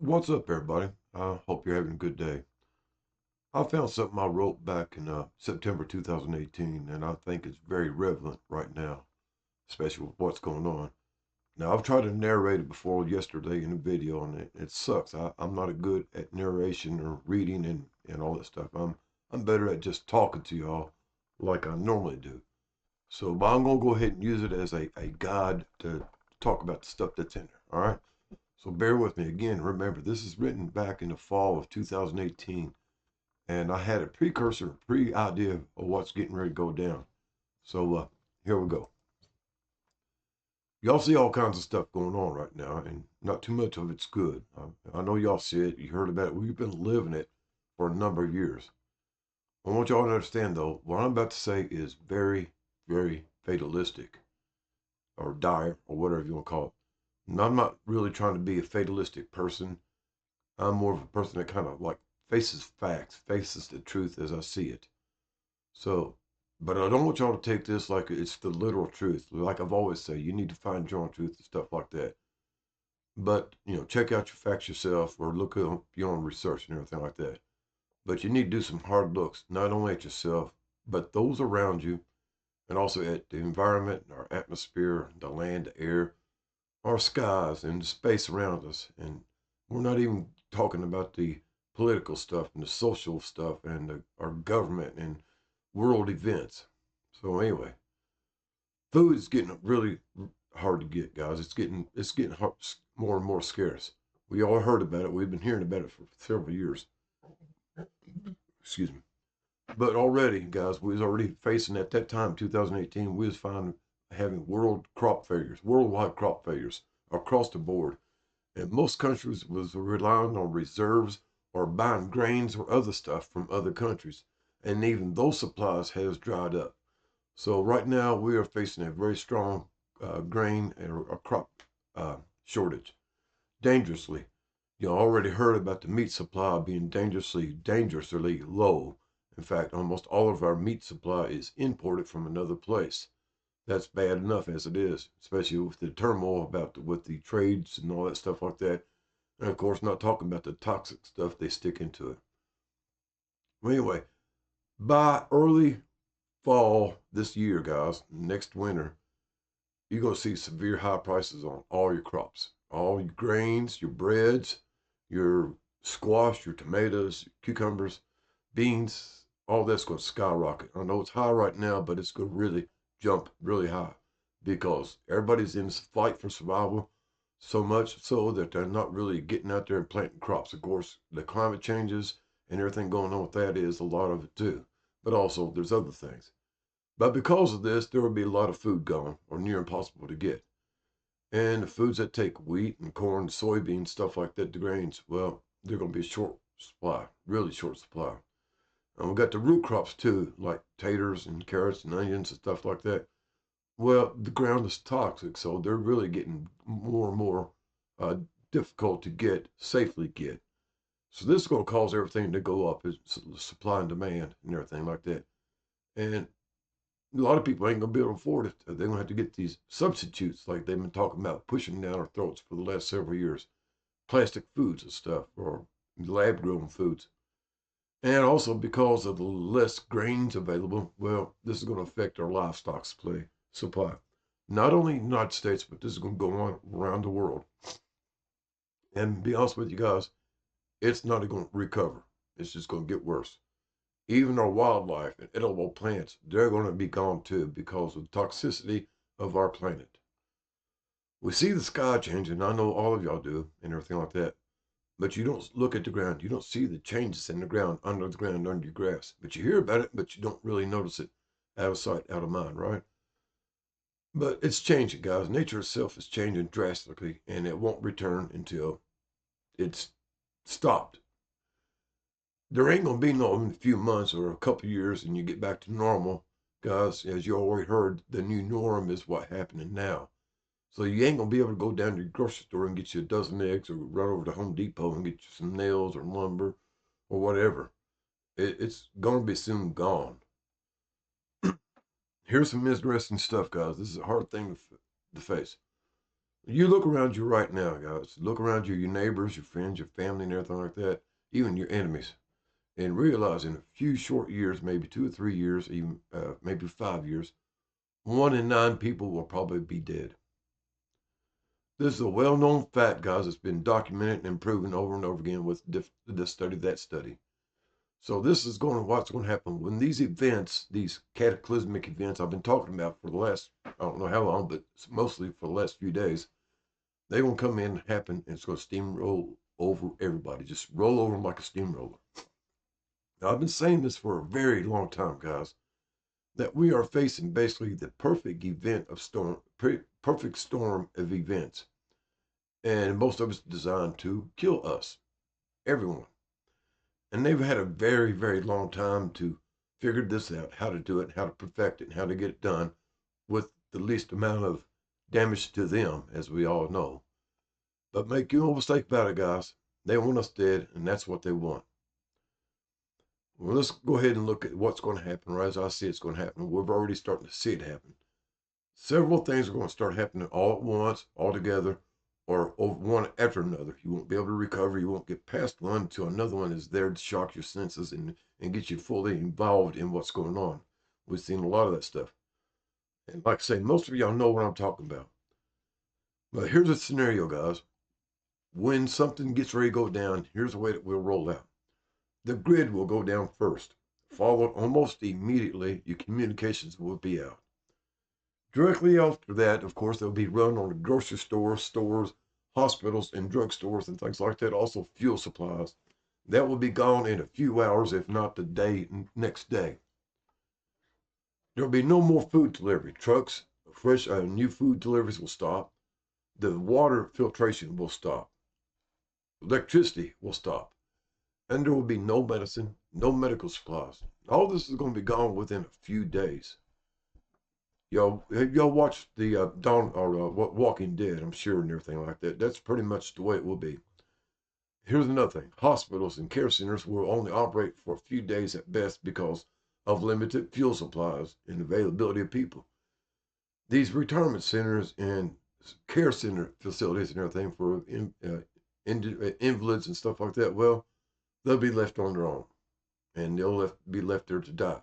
What's up, everybody? I hope you're having a good day. I found something I wrote back in September 2018, and I think it's very relevant right now, especially with what's going on. Now, I've tried to narrate it before yesterday in a video, and it sucks. I'm not a good at narration or reading and all that stuff. I'm better at just talking to y'all like I normally do. So, but I'm gonna go ahead and use it as a guide to talk about the stuff that's in there. All right. So bear with me again. Remember, this is written back in the fall of 2018, and I had a precursor, pre-idea of what's getting ready to go down. So here we go. Y'all see all kinds of stuff going on right now, and not too much of it's good. I know y'all see it. You heard about it. We've been living it for a number of years. I want y'all to understand, though, what I'm about to say is very, very fatalistic, or dire, or whatever you want to call it. And I'm not really trying to be a fatalistic person. I'm more of a person that kind of like faces facts, faces the truth as I see it. So, but I don't want y'all to take this like it's the literal truth. Like I've always said, you need to find your own truth and stuff like that. But, check out your facts yourself or look up your own research and everything like that. But you need to do some hard looks, not only at yourself, but those around you, and also at the environment, our atmosphere, the land, the air, our skies, and the space around us. And we're not even talking about the political stuff and the social stuff and our government and world events. So anyway, food is getting really hard to get, guys. It's getting hard, more and more scarce. We all heard about it. We've been hearing about it for several years. Excuse me. But already, guys, we was already facing at that time, 2018. We was finding having worldwide crop failures across the board. And most countries was relying on reserves or buying grains or other stuff from other countries. And even those supplies has dried up. So right now we are facing a very strong grain and a crop shortage. Dangerously. You already heard about the meat supply being dangerously low. In fact, almost all of our meat supply is imported from another place. That's bad enough as it is, especially with the turmoil with the trades and all that stuff like that. And of course, not talking about the toxic stuff they stick into it. Well, anyway, by early fall this year, guys, next winter, you're going to see severe high prices on all your crops, all your grains, your breads, your squash, your tomatoes, your cucumbers, beans, all that's going to skyrocket. I know it's high right now, but it's going to really jump really high because everybody's in this fight for survival so much so that they're not really getting out there and planting crops. Of course, the climate changes and everything going on with that is a lot of it too. But also, there's other things. But because of this, there will be a lot of food gone or near impossible to get. And the foods that take wheat and corn, soybeans, stuff like that, the grains, well, they're going to be a short supply, really short supply. And we got the root crops too, like taters and carrots and onions and stuff like that. Well, the ground is toxic, so they're really getting more and more uh, difficult to safely get. So this is going to cause everything to go up, supply and demand and everything like that. And a lot of people ain't gonna be able to afford it. They're gonna have to get these substitutes, like they've been talking about, pushing down our throats for the last several years, plastic foods and stuff, or lab-grown foods. And also because of the less grains available, well, this is going to affect our livestock supply. Not only in the United States, but this is going to go on around the world. And to be honest with you guys, it's not going to recover. It's just going to get worse. Even our wildlife and edible plants, they're going to be gone too because of the toxicity of our planet. We see the sky changing. I know all of y'all do and everything like that. But you don't look at the ground. You don't see the changes in the ground, under your grass. But you hear about it, but you don't really notice it out of sight, out of mind, right? But it's changing, guys. Nature itself is changing drastically, and it won't return until it's stopped. There ain't gonna be no in a few months or a couple years, and you get back to normal, guys. As you already heard, the new norm is what happening now. So you ain't gonna be able to go down to your grocery store and get you a dozen eggs, or run over to Home Depot and get you some nails or lumber or whatever. It's gonna be soon gone. Here's some interesting stuff, guys. This is a hard thing to face. You look around you right now, guys. Look around you, your neighbors, your friends, your family, and everything like that, even your enemies, and realize in a few short years, maybe 2 or 3 years, even maybe 5 years, 1 in 9 people will probably be dead. This is a well-known fact, guys. It's been documented and proven over and over again with this study, that study. So this is what's going to happen when these events, these cataclysmic events I've been talking about for the last, I don't know how long, but mostly for the last few days, they're going to come in and happen, and it's going to steamroll over everybody. Just roll over them like a steamroller. Now, I've been saying this for a very long time, guys, that we are facing basically the perfect storm of events. And most of it's designed to kill us, everyone. And they've had a very, very long time to figure this out, how to do it, how to perfect it, and how to get it done with the least amount of damage to them, as we all know. But make no mistake about it, guys. They want us dead, and that's what they want. Well, let's go ahead and look at what's going to happen, or as I see it's going to happen. We're already starting to see it happen. Several things are going to start happening all at once, all together, or one after another. You won't be able to recover. You won't get past one until another one is there to shock your senses and get you fully involved in what's going on. We've seen a lot of that stuff. And like I say, most of y'all know what I'm talking about. But here's a scenario, guys. When something gets ready to go down, here's the way that we'll roll out. The grid will go down first. Followed almost immediately, your communications will be out. Directly after that, of course, they'll be run on the grocery stores, hospitals, and drugstores and things like that. Also, fuel supplies. That will be gone in a few hours, if not the next day. There will be no more food delivery. Trucks, fresh new food deliveries will stop. The water filtration will stop. Electricity will stop. And there will be no medicine, no medical supplies. All this is going to be gone within a few days. Y'all watched the Walking Dead, I'm sure, and everything like that. That's pretty much the way it will be. Here's another thing: hospitals and care centers will only operate for a few days at best because of limited fuel supplies and availability of people. These retirement centers and care center facilities and everything for invalids and stuff like that, well, they'll be left on their own, and they'll be left there to die.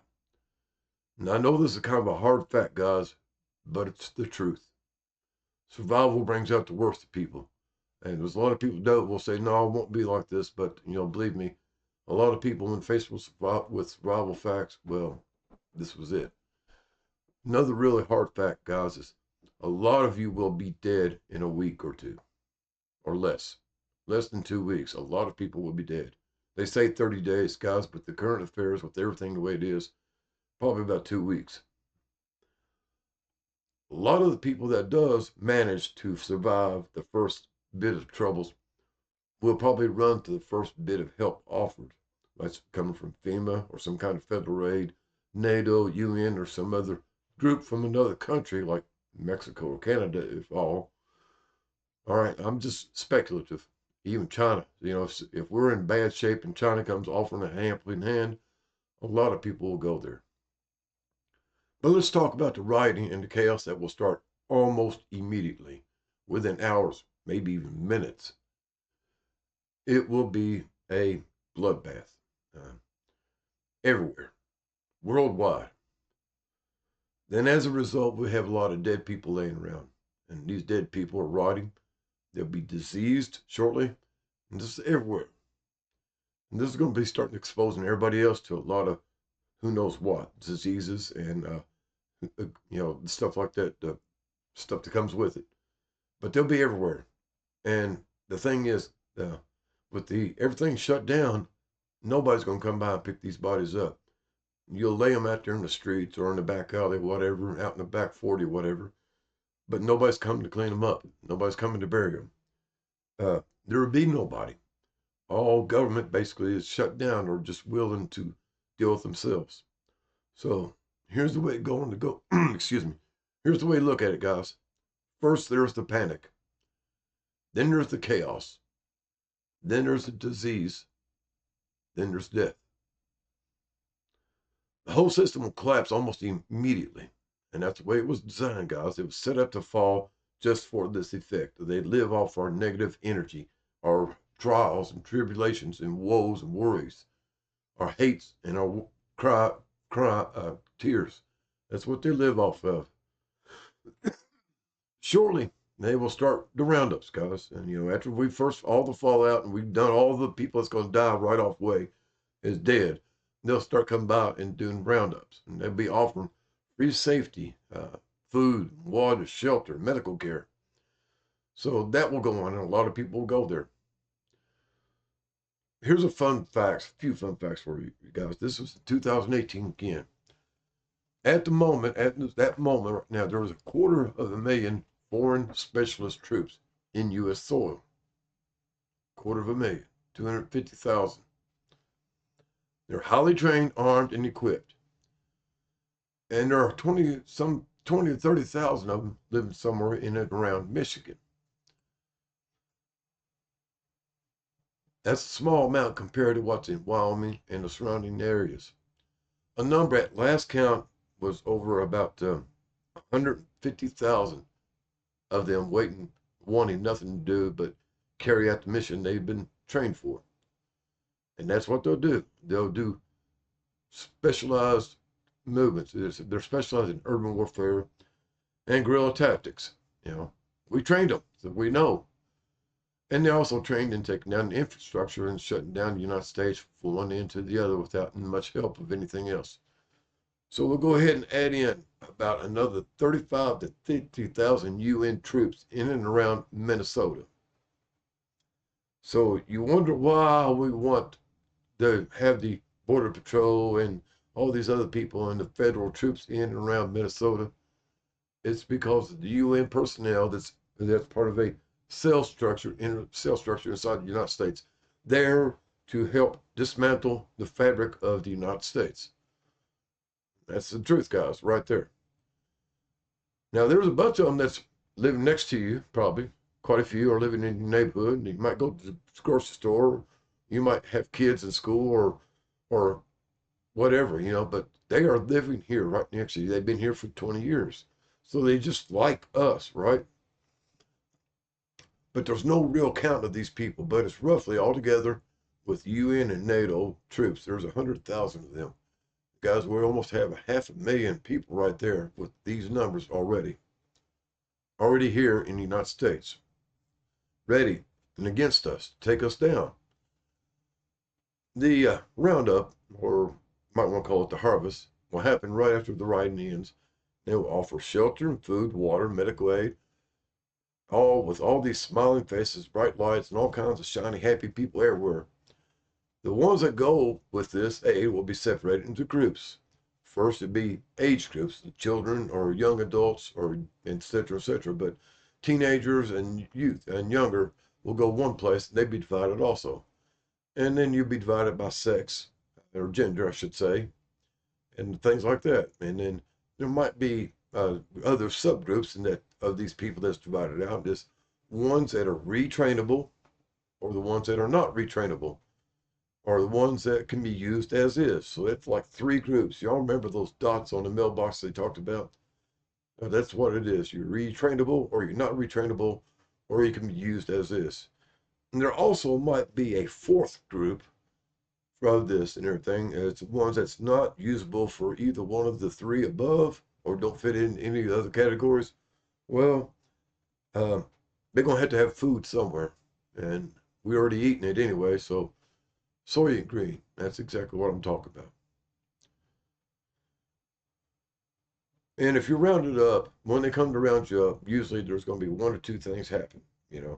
And I know this is kind of a hard fact, guys, but it's the truth. Survival brings out the worst of people. And there's a lot of people that will say, no, it won't be like this. But, believe me, a lot of people, when faced with survival facts, well, this was it. Another really hard fact, guys, is a lot of you will be dead in a week or two or less. Less than 2 weeks. A lot of people will be dead. They say 30 days, guys, but the current affairs with everything the way it is, probably about 2 weeks. A lot of the people that does manage to survive the first bit of troubles will probably run to the first bit of help offered. That's coming from FEMA or some kind of federal aid, NATO, UN, or some other group from another country like Mexico or Canada, if all. All right, I'm just speculative. Even China, if we're in bad shape and China comes offering a helping hand, a lot of people will go there. But let's talk about the rioting and the chaos that will start almost immediately, within hours, maybe even minutes. It will be a bloodbath everywhere, worldwide. Then, as a result, we have a lot of dead people laying around. And these dead people are rotting. They'll be diseased shortly. And this is everywhere. And this is going to be starting exposing everybody else to a lot of who knows what diseases and stuff like that, the stuff that comes with it. But they'll be everywhere. And the thing is, with everything shut down, nobody's going to come by and pick these bodies up. You'll lay them out there in the streets or in the back alley, whatever, out in the back 40, whatever. But nobody's coming to clean them up. Nobody's coming to bury them. There will be nobody. All government basically is shut down or just willing to deal with themselves. So here's the way it's going to go. Excuse me. Here's the way to look at it, guys. First, there's the panic. Then there's the chaos. Then there's the disease. Then there's death. The whole system will collapse almost immediately. And that's the way it was designed, guys. It was set up to fall just for this effect. They live off our negative energy, our trials and tribulations and woes and worries, our hates and our tears. That's what they live off of. Shortly, they will start the roundups, guys. And after we first all the fallout and we've done all the people that's going to die right off way is dead, they'll start coming by and doing roundups, and they'll be offering free safety, food, water, shelter, medical care. So that will go on, and a lot of people will go there. Here's a few fun facts for you guys. This was 2018 again. At that moment right now, there was 250,000 foreign specialist troops in U.S. soil. 250,000, 250,000. They're highly trained, armed, and equipped. And there are 20 to 30,000 of them living somewhere in and around Michigan. That's a small amount compared to what's in Wyoming and the surrounding areas. A number at last count was over about 150,000 of them wanting nothing to do but carry out the mission they've been trained for. And that's what they'll do. They'll do specialized movements. They're specialized in urban warfare and guerrilla tactics. We trained them, so we know. And they're also trained in taking down the infrastructure and shutting down the United States from one end to the other without much help of anything else. So we'll go ahead and add in about another 35 to 50,000 UN troops in and around Minnesota. So you wonder why we want to have the Border Patrol and all these other people and the federal troops in and around Minnesota. It's because of the UN personnel that's part of a cell structure inside the United States, there to help dismantle the fabric of the United States. That's the truth, guys, right there. Now, there's a bunch of them that's living next to you, probably. Quite a few are living in your neighborhood. You might go to the grocery store. You might have kids in school or whatever, but they are living here right next to you. They've been here for 20 years. So they just like us, right? But there's no real count of these people, but it's roughly altogether with UN and NATO troops, there's 100,000 of them. Guys, we almost have 500,000 people right there with these numbers already here in the United States, ready and against us, take us down. The roundup, or might want to call it the harvest, will happen right after the riding ends. They will offer shelter and food, water, medical aid, all with all these smiling faces, bright lights, and all kinds of shiny, happy people everywhere. The ones that go with this aid will be separated into groups. First, it'd be age groups, children or young adults, or et cetera, but teenagers and youth and younger will go one place. They'd be divided also. And then you'd be divided by sex, or gender, I should say, and things like that. And then there might be other subgroups of these people that's divided out. There's ones that are retrainable, or the ones that are not retrainable, or the ones that can be used as is. So it's like 3 groups. Y'all remember those dots on the mailbox they talked about? That's what it is. You're retrainable, or you're not retrainable, or you can be used as is. And there also might be a 4th group of this and everything. It's ones that's not usable for either one of the 3 above, or don't fit in any of the other categories. Well, they're going to have food somewhere. And we're already eating it anyway, so soy and green, that's exactly what I'm talking about. And if you're rounded up, when they come to round you up, usually there's going to be 1 or 2 things happen, And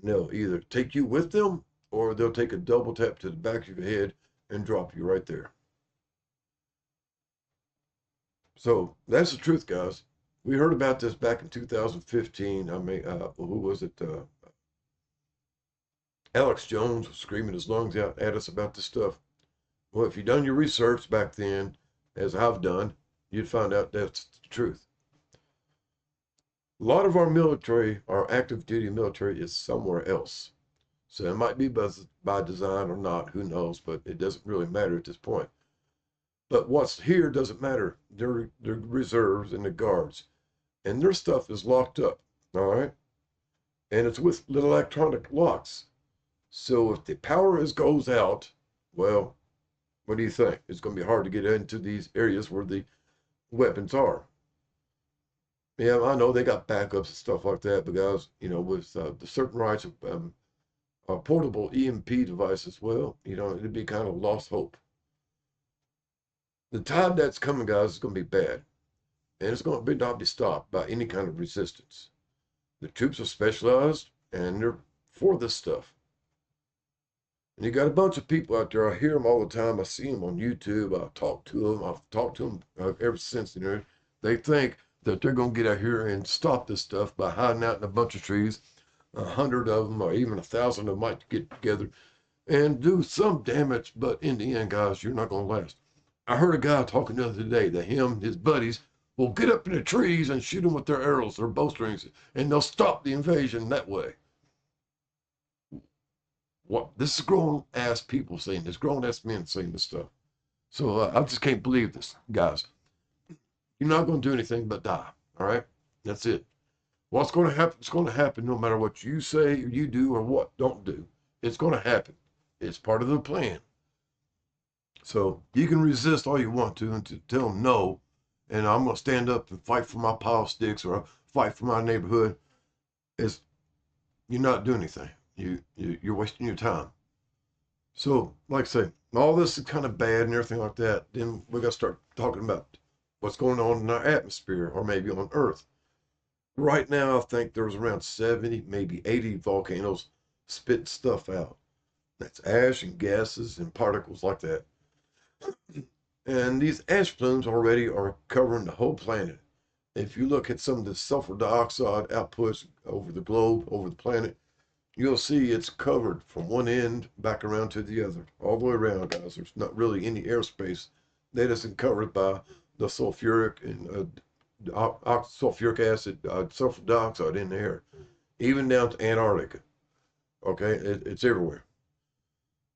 they'll either take you with them, or they'll take a double tap to the back of your head and drop you right there. So that's the truth, guys. We heard about this back in 2015. Who was it? Alex Jones was screaming his lungs out at us about this stuff. Well, if you'd done your research back then, as I've done, you'd find out that's the truth. A lot of our military, our active duty military, is somewhere else. So it might be by design or not, who knows, but it doesn't really matter at this point. But what's here doesn't matter. They're reserves and the guards. And their stuff is locked up. All right. And it's with little electronic locks. So if the power goes out, well, what do you think? It's going to be hard to get into these areas where the weapons are. Yeah, I know they got backups and stuff like that, because with the certain rights of portable EMP devices, well, it'd be kind of lost hope. The time that's coming, guys, is going to be bad, and it's going to be not be stopped by any kind of resistance. The troops are specialized, and they're for this stuff. And you got a bunch of people out there. I hear them all the time. I see them on YouTube. I talk to them. I've talked to them ever since. They think that they're going to get out here and stop this stuff by hiding out in a bunch of trees. 100 of them, or even 1,000 of them, might get together and do some damage. But in the end, guys, you're not going to last. I heard a guy talking the other day that him and his buddies will get up in the trees and shoot them with their arrows, their bowstrings, and they'll stop the invasion that way. What? This is grown ass people saying this, grown ass men saying this stuff. So I just can't believe this, guys. You're not going to do anything but die. All right, that's it. What's going to happen? It's going to happen no matter what you say, or you do, or what don't do. It's going to happen. It's part of the plan. So you can resist all you want to and to tell them no, and I'm going to stand up and fight for my pile of sticks, or fight for my neighborhood. It's You're not doing anything. You're wasting your time. So, like I say, all this is kind of bad and everything like that. Then we got to start talking about what's going on in our atmosphere, or maybe on Earth. Right now, I think there's around 70, maybe 80 volcanoes spitting stuff out. That's ash and gases and particles like that. And these ash plumes already are covering the whole planet. If you look at some of the sulfur dioxide outputs over the globe, over the planet, you'll see it's covered from one end back around to the other, all the way around, guys. There's not really any airspace that isn't covered by the sulfuric and sulfuric acid, sulfur dioxide in the air, even down to Antarctica. Okay, it's everywhere.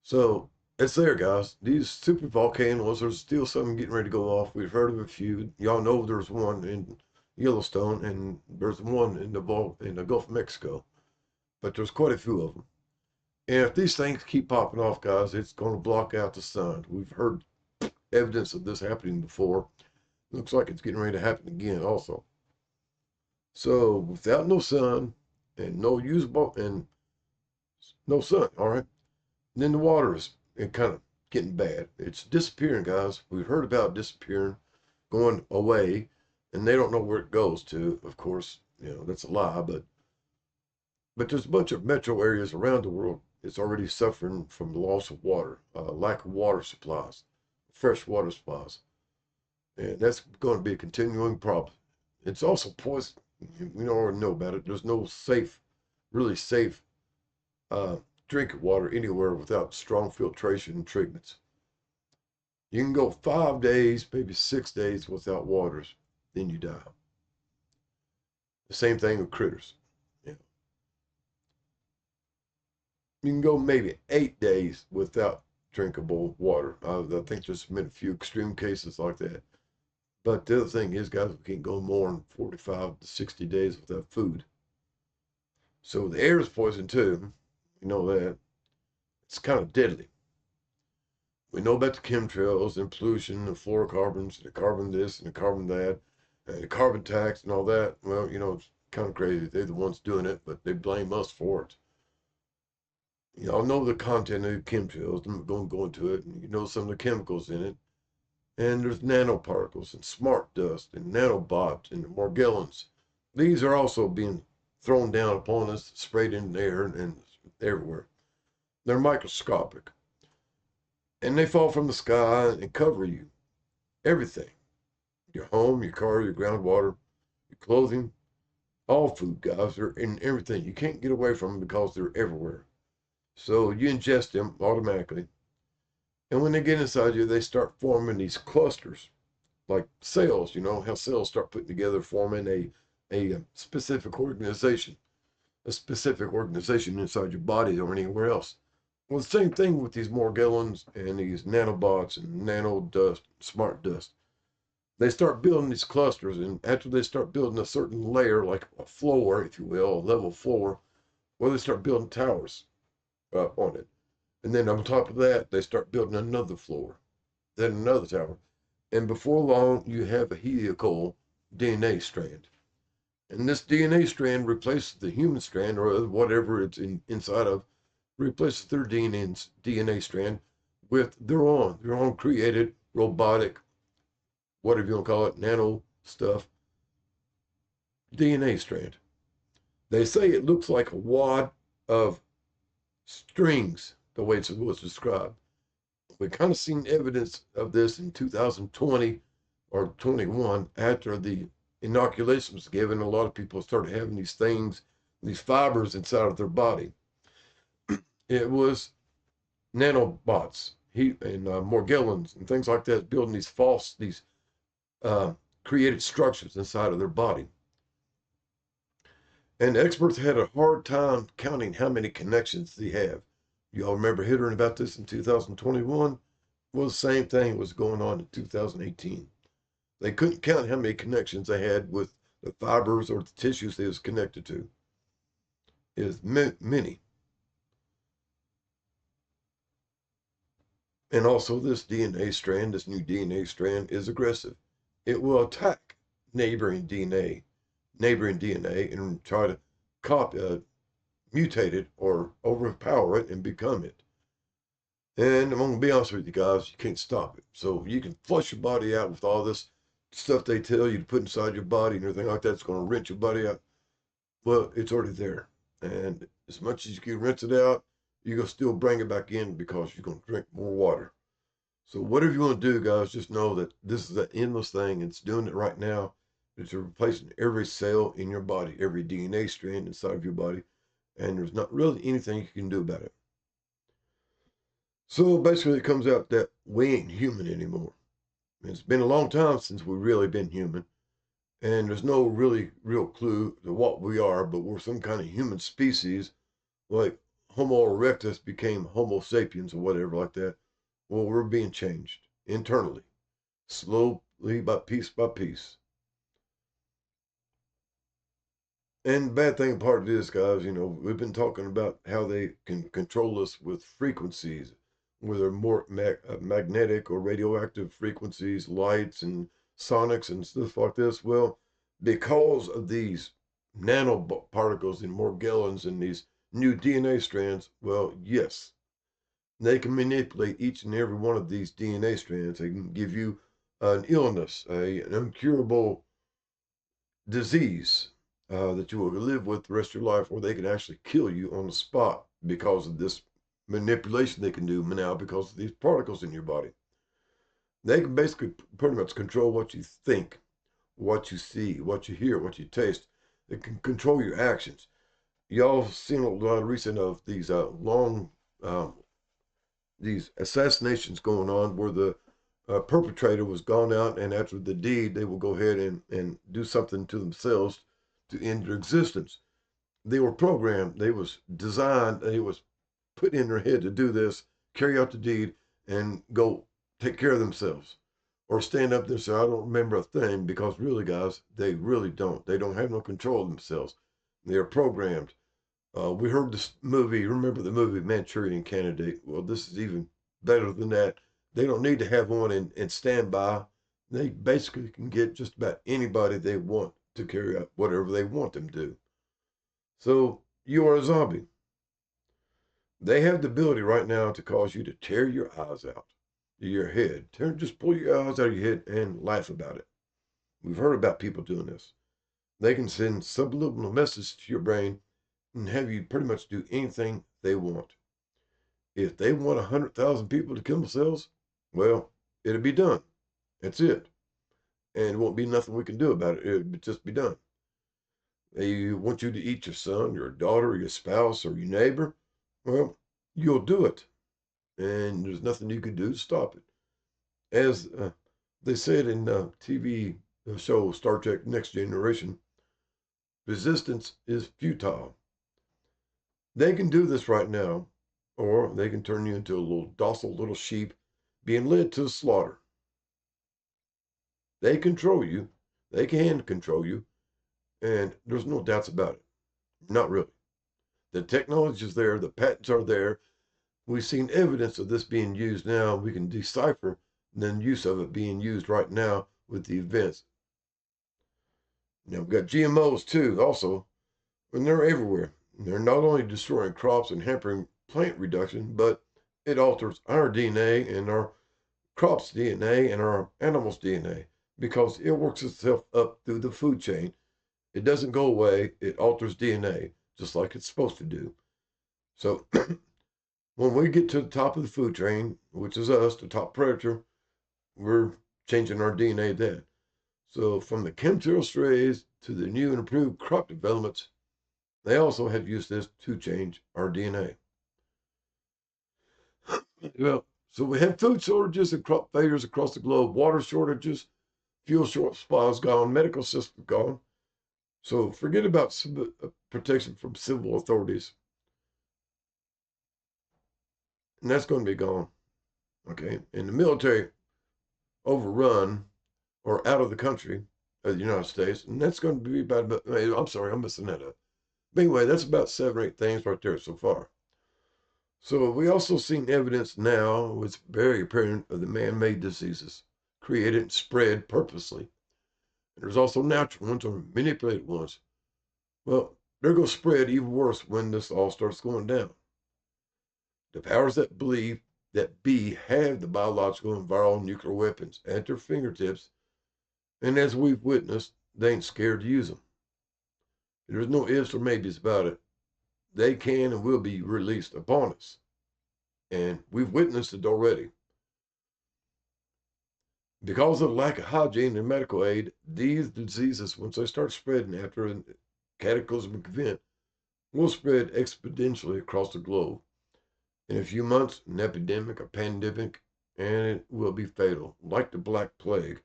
So it's there, guys. These super volcanoes, there's still some getting ready to go off. We've heard of a few. Y'all know there's one in Yellowstone, and there's one in the Gulf of Mexico. But there's quite a few of them. And if these things keep popping off, guys, it's going to block out the sun. We've heard evidence of this happening before. Looks like it's getting ready to happen again also. So without no sun and no usable and no sun, all right, then the water is kind of getting bad. It's disappearing, guys. We've heard about disappearing, going away, and they don't know where it goes to. Of course, that's a lie, but there's a bunch of metro areas around the world that's already suffering from the loss of water, lack of water supplies, fresh water supplies. And that's going to be a continuing problem. It's also poison. We don't already know about it. There's no safe, really safe drinking water anywhere without strong filtration treatments. You can go 5 days, maybe 6 days without waters, then you die. The same thing with critters. You can go maybe 8 days without drinkable water. I think there's been a few extreme cases like that. But the other thing is, guys, we can't go more than 45 to 60 days without food. So the air is poison too. You know that. It's kind of deadly. We know about the chemtrails and pollution, the fluorocarbons, the carbon this and the carbon that, and the carbon tax and all that. Well, it's kind of crazy. They're the ones doing it, but they blame us for it. Y'all know the content of the chemtrails. I'm going to go into it. And you know some of the chemicals in it. And there's nanoparticles and smart dust and nanobots and Morgellons. These are also being thrown down upon us, sprayed in the air and everywhere. They're microscopic. And they fall from the sky and cover you. Everything. Your home, your car, your groundwater, your clothing, all food, guys. They're in everything. You can't get away from them because they're everywhere. So you ingest them automatically. And when they get inside you, they start forming these clusters, like cells. You know how cells start putting together, forming a specific organization inside your body or anywhere else. Well, the same thing with these Morgellons and these nanobots and nano dust, smart dust. They start building these clusters, and after they start building a certain layer, like a floor, if you will, a level floor, well, they start building towers on it. And then on top of that, they start building another floor, then another tower. And before long, you have a helical DNA strand. And this DNA strand replaces the human strand or whatever it's inside of, replaces their DNA strand with their own created robotic, whatever you want to call it, nano stuff, DNA strand. They say it looks like a wad of strings, the way it was described. We kind of seen evidence of this in 2020 or 21 after the inoculation was given. A lot of people started having these things, these fibers inside of their body. It was nanobots, heat and Morgellons and things like that, building these uh, created structures inside of their body. And experts had a hard time counting how many connections they have. You all remember hearing about this in 2021? Well, the same thing was going on in 2018. They couldn't count how many connections they had with the fibers or the tissues they was connected to. It is many. And also this DNA strand, this new DNA strand is aggressive. It will attack neighboring DNA, and try to mutate it or overpower it and become it. And I'm going to be honest with you guys, you can't stop it. So you can flush your body out with all this stuff they tell you to put inside your body and everything like that. It's going to rinse your body out. Well, it's already there. And as much as you can rinse it out, you're going to still bring it back in because you're going to drink more water. So whatever you want to do, guys, just know that this is an endless thing. It's doing it right now. It's replacing every cell in your body, every DNA strand inside of your body. And there's not really anything you can do about it. So basically, it comes out that we ain't human anymore. It's been a long time since we've really been human. And there's no really real clue to what we are, but we're some kind of human species, like Homo erectus became Homo sapiens or whatever like that. Well, we're being changed internally, slowly by piece. And the bad thing part of this, guys, we've been talking about how they can control us with frequencies, whether more magnetic or radioactive frequencies, lights and sonics and stuff like this. Well, because of these nanoparticles and Morgellons and these new DNA strands, well, yes, they can manipulate each and every one of these DNA strands. They can give you an illness, an incurable disease that you will live with the rest of your life, or they can actually kill you on the spot because of this manipulation they can do now because of these particles in your body. They can basically pretty much control what you think, what you see, what you hear, what you taste. They can control your actions. Y'all seen a lot of recent of these these assassinations going on where the perpetrator was gone out, and after the deed, they will go ahead and do something to themselves to end their existence. They were programmed, they was designed, it was put in their head to do this, carry out the deed, and go take care of themselves. Or stand up there and say, I don't remember a thing, because really, guys, they really don't. They don't have no control of themselves. They are programmed. We heard this movie, remember the movie Manchurian Candidate? Well, this is even better than that. They don't need to have one in standby. They basically can get just about anybody they want to carry out whatever they want them to do. So you are a zombie. They have the ability right now to cause you to tear your eyes out of your head. Just pull your eyes out of your head and laugh about it. We've heard about people doing this. They can send subliminal messages to your brain and have you pretty much do anything they want. If they want 100,000 people to kill themselves, well, it'll be done. That's it. And it won't be nothing we can do about it. It'll just be done. They want you to eat your son, your daughter, your spouse, or your neighbor. Well, you'll do it. And there's nothing you can do to stop it. As they said in TV show Star Trek Next Generation, resistance is futile. They can do this right now, or they can turn you into a little docile little sheep being led to slaughter. They control you. They can control you. And there's no doubts about it. Not really. The technology is there. The patents are there. We've seen evidence of this being used now. We can decipher the use of it being used right now with the events. Now, we've got GMOs too, also, and they're everywhere. They're not only destroying crops and hampering plant reduction, but it alters our DNA and our crops' DNA and our animals' DNA because it works itself up through the food chain. It doesn't go away, it alters DNA just like it's supposed to do. So when we get to the top of the food chain, which is us, the top predator, we're changing our DNA then. So from the chemtrail strays to the new and improved crop developments, they also have used this to change our DNA. Well, so we have food shortages and crop failures across the globe, water shortages, fuel short supplies gone, medical system gone. So forget about protection from civil authorities. And that's going to be gone. Okay. And the military overrun or out of the country of the United States. And that's going to be about, I'm sorry, I'm messing that up. But anyway, that's about 7 or 8 things right there so far. So we also seen evidence now, it's very apparent, of the man-made diseases created and spread purposely. And there's also natural ones or manipulated ones. Well, they're going to spread even worse when this all starts going down. The powers that believe that be have the biological and viral nuclear weapons at their fingertips, and as we've witnessed, they ain't scared to use them. There's no ifs or maybes about it. They can and will be released upon us. And we've witnessed it already. Because of the lack of hygiene and medical aid, these diseases, once they start spreading after a cataclysmic event, will spread exponentially across the globe. In a few months, an epidemic, a pandemic, and it will be fatal, like the Black Plague.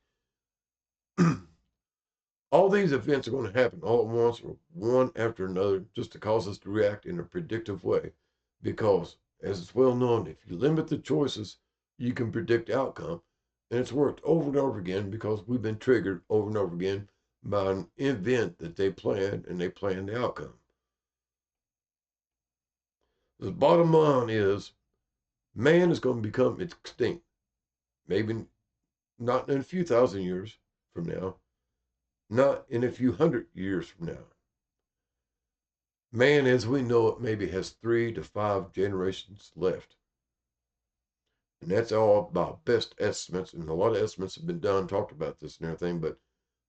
All these events are going to happen all at once or one after another just to cause us to react in a predictive way. Because, as it's well known, if you limit the choices, you can predict the outcome. And it's worked over and over again because we've been triggered over and over again by an event that they planned and they planned the outcome. The bottom line is man is going to become extinct. Maybe not in a few thousand years from now, not in a few hundred years from now. Man, as we know it, maybe has 3 to 5 generations left. And that's all by best estimates. And a lot of estimates have been done, talked about this and everything. But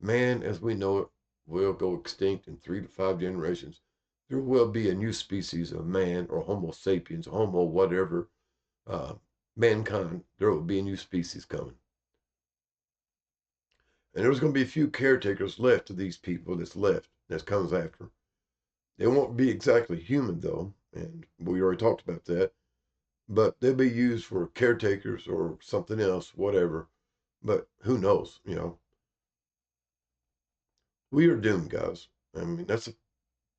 man, as we know it, will go extinct in 3 to 5 generations. There will be a new species of man or Homo sapiens, Homo whatever, mankind. There will be a new species coming. And there's going to be a few caretakers left of these people that comes after. They won't be exactly human, though, and we already talked about that. But they'll be used for caretakers or something else, whatever. But who knows, We are doomed, guys. I mean, that's a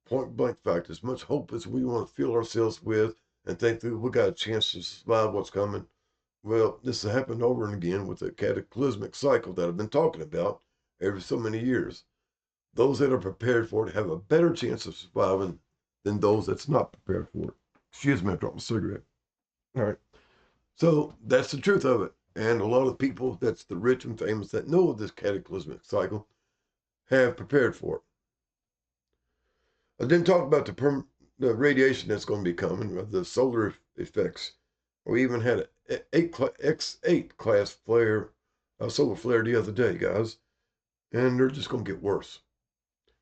point blank fact. As much hope as we want to fill ourselves with and think that we got a chance to survive what's coming, well, this has happened over and again with the cataclysmic cycle that I've been talking about every so many years. Those that are prepared for it have a better chance of surviving than those that's not prepared for it. Excuse me, I dropped my cigarette. All right. So that's the truth of it. And a lot of people, that's the rich and famous that know of this cataclysmic cycle, have prepared for it. I didn't talk about the radiation that's going to be coming, the solar effects. We even had an X8 class flare, a solar flare the other day, guys. And they're just going to get worse.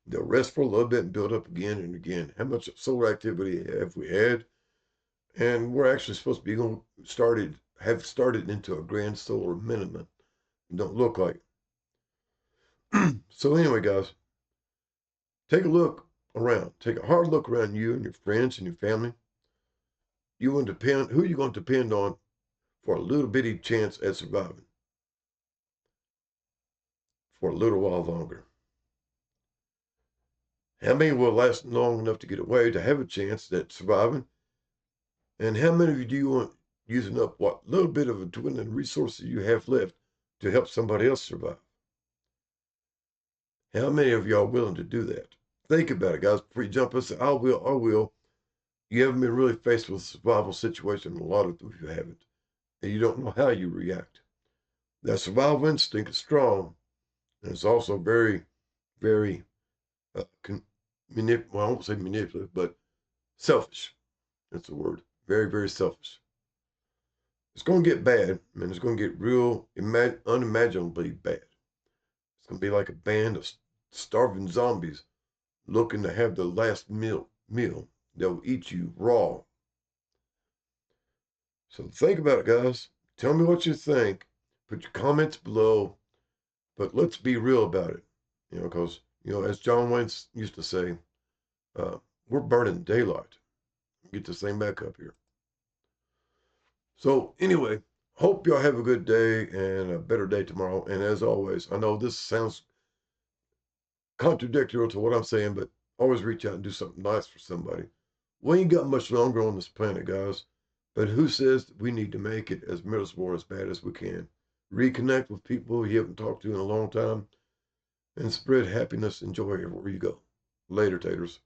They'll rest for a little bit and build up again and again. How much solar activity have we had? And we're actually supposed to be have started into a grand solar minimum. It don't look like. So anyway, guys, take a look around. Take a hard look around you and your friends and your family. Who are you going to depend on for a little bitty chance at surviving? For a little while longer. How many will last long enough to get away to have a chance at surviving? And how many of you do you want using up what little bit of a dwindling resources you have left to help somebody else survive? How many of y'all willing to do that? Think about it, guys, before you jump and say, I will, I will. You haven't been really faced with a survival situation. A lot of you haven't. And you don't know how you react. That survival instinct is strong. And it's also very, very, well, I won't say manipulative, but selfish. That's the word. Very, very selfish. It's going to get bad, man. It's going to get real, unimaginably bad. It's going to be like a band of starving zombies looking to have the last meal. They'll eat you raw. So think about it, guys. Tell me what you think. Put your comments below. But let's be real about it. Because, as John Wayne used to say, we're burning daylight. Get this thing back up here. So, anyway, hope y'all have a good day and a better day tomorrow. And as always, I know this sounds contradictory to what I'm saying, but always reach out and do something nice for somebody. We ain't got much longer on this planet, guys. But who says that we need to make it as miserable as bad as we can? Reconnect with people you haven't talked to in a long time and spread happiness and joy everywhere you go. Later, taters.